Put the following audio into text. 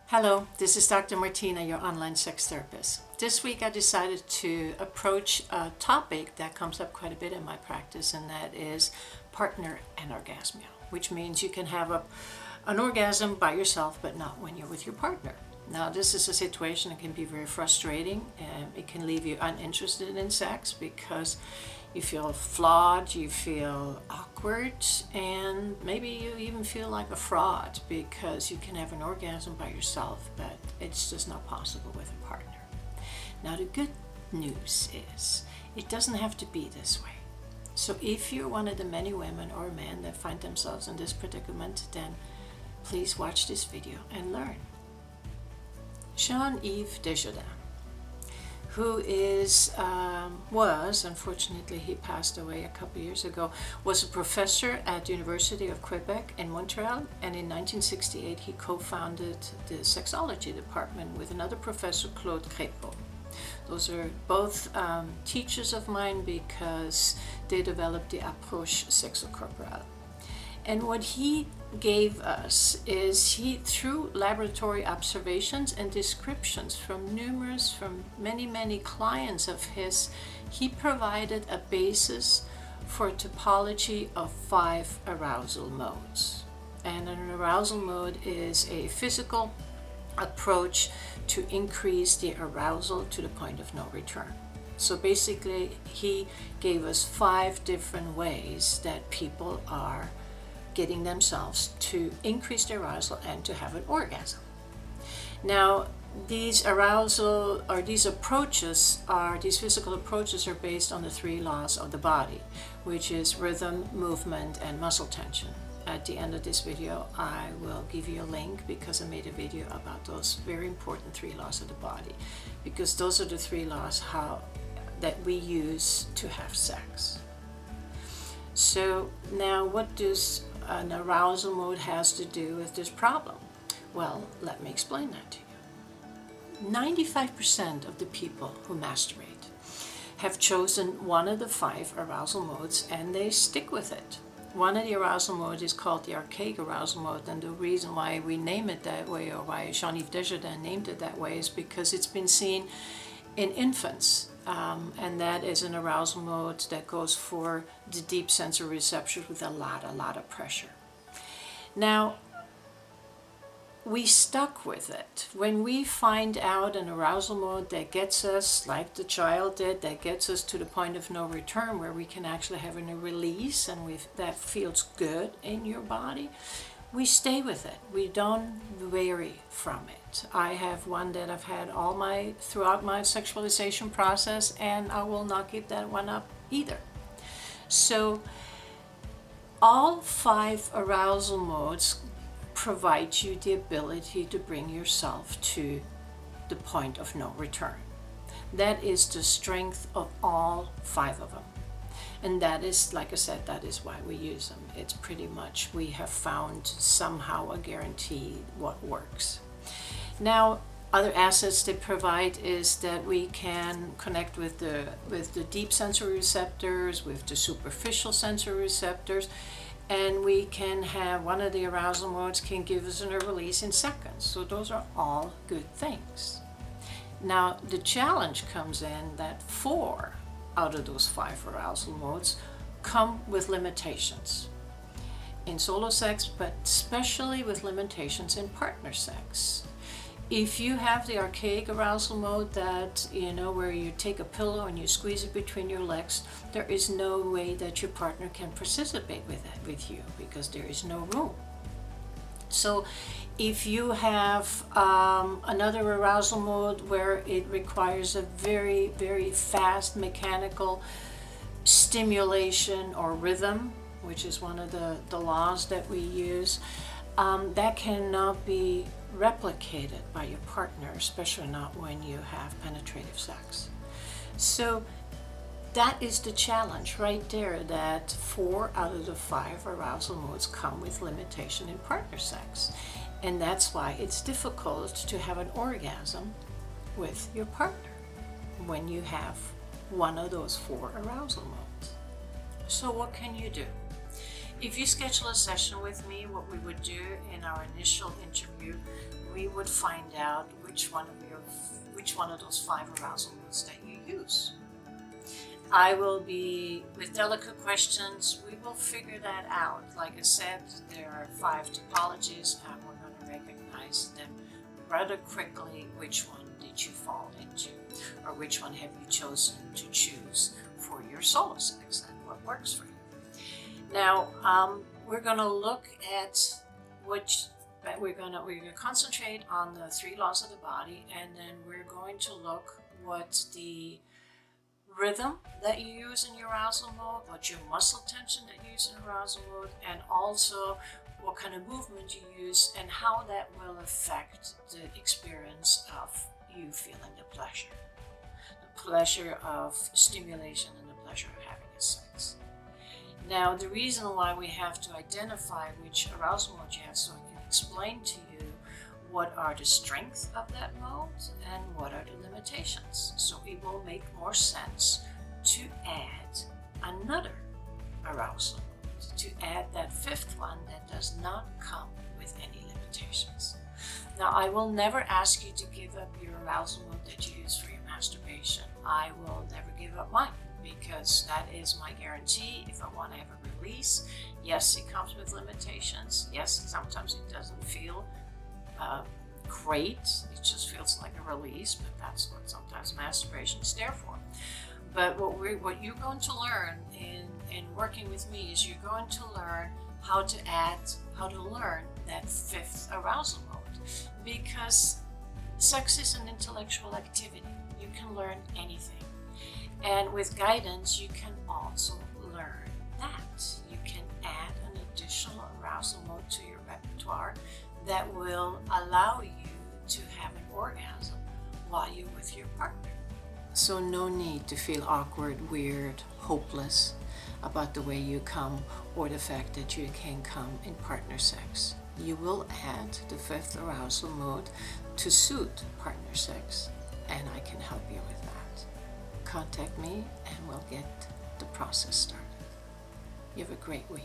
Hello, this is Dr. Martina, your online sex therapist. This week I decided to approach a topic that comes up quite a bit in my practice, and that is partner anorgasmia, which means you can have an orgasm by yourself but not when you're with your partner. Now, this is a situation that can be very frustrating, and it can leave you uninterested in sex because you feel flawed, you feel awkward, and maybe you even feel like a fraud because you can have an orgasm by yourself, but it's just not possible with a partner. Now, the good news is it doesn't have to be this way. So if you're one of the many women or men that find themselves in this predicament, then please watch this video and learn. Jean-Yves Desjardins, who was, unfortunately he passed away a couple years ago, was a professor at the University of Quebec in Montreal, and in 1968 he co-founded the Sexology department with another professor, Claude Crépeau. Those are both teachers of mine because they developed the Approach Sexocorporel. And what he gave us is through laboratory observations and descriptions from many clients of his, he provided a basis for a typology of 5 arousal modes. And an arousal mode is a physical approach to increase the arousal to the point of no return. So basically, he gave us 5 different ways that people are getting themselves to increase their arousal and to have an orgasm. Now, these physical approaches are based on the 3 laws of the body, which is rhythm, movement, and muscle tension. At the end of this video, I will give you a link because I made a video about those very important 3 laws of the body, because those are the 3 laws that we use to have sex. So now, what does an arousal mode has to do with this problem? Well, let me explain that to you. 95% of the people who masturbate have chosen one of the 5 arousal modes, and they stick with it. One of the arousal modes is called the Archaic arousal mode, and the reason why we name it that way, or why Jean-Yves Desjardins named it that way, is because it's been seen in infants. And that is an arousal mode that goes for the deep sensory receptors with a lot of pressure. Now, we stuck with it. When we find out an arousal mode that gets us, like the child did, that gets us to the point of no return, where we can actually have a release and that feels good in your body, we stay with it. We don't vary from it. I have one that I've had throughout my sexualization process, and I will not give that one up either. So all 5 arousal modes provide you the ability to bring yourself to the point of no return. That is the strength of all 5 of them. And that is, like I said, that is why we use them. It's pretty much, we have found somehow a guarantee what works. Now, other assets they provide is that we can connect with the deep sensory receptors, with the superficial sensory receptors, and we can have one of the arousal modes can give us a release in seconds. So those are all good things. Now, the challenge comes in that 4 out of those 5 arousal modes come with limitations in solo sex, but especially with limitations in partner sex. If you have the archaic arousal mode, that where you take a pillow and you squeeze it between your legs, there is no way that your partner can participate with you because there is no room. So if you have another arousal mode where it requires a very, very fast mechanical stimulation or rhythm, which is one of the laws that we use, that cannot be replicated by your partner, especially not when you have penetrative sex. So that is the challenge right there, that 4 out of the 5 arousal modes come with limitation in partner sex. And that's why it's difficult to have an orgasm with your partner when you have one of those 4 arousal modes. So what can you do? if you schedule a session with me, what we would do in our initial interview, we would find out which one of those 5 arousal moods that you use. I will be, with delicate questions, we will figure that out. Like I said, there are 5 typologies, and we're going to recognize them rather quickly. Which one did you fall into, or which one have you chosen to choose for your solo sex and what works for you? Now, we're going to look at we're going to concentrate on the 3 laws of the body, and then we're going to look what the rhythm that you use in your arousal mode, what your muscle tension that you use in arousal mode, and also what kind of movement you use and how that will affect the experience of you feeling the pleasure of stimulation and the pleasure of having a sex. Now, the reason why we have to identify which arousal mode you have, so I can explain to you what are the strengths of that mode and what are the limitations. So it will make more sense to add another arousal mode, to add that 5th one that does not come with any limitations. Now, I will never ask you to give up your arousal mode that you use for your masturbation. I will never give up mine, because that is my guarantee. If I want to have a release, yes, it comes with limitations. Yes, sometimes it doesn't feel great. It just feels like a release, but that's what sometimes masturbation is there for. But what you're going to learn in working with me is you're going to learn how to learn that 5th arousal mode, because sex is an intellectual activity. You can learn anything. And with guidance, you can also learn that. You can add an additional arousal mode to your repertoire that will allow you to have an orgasm while you're with your partner. So no need to feel awkward, weird, hopeless about the way you come or the fact that you can come in partner sex. You will add the 5th arousal mode to suit partner sex, and I can help you with that. Contact me and we'll get the process started. You have a great week.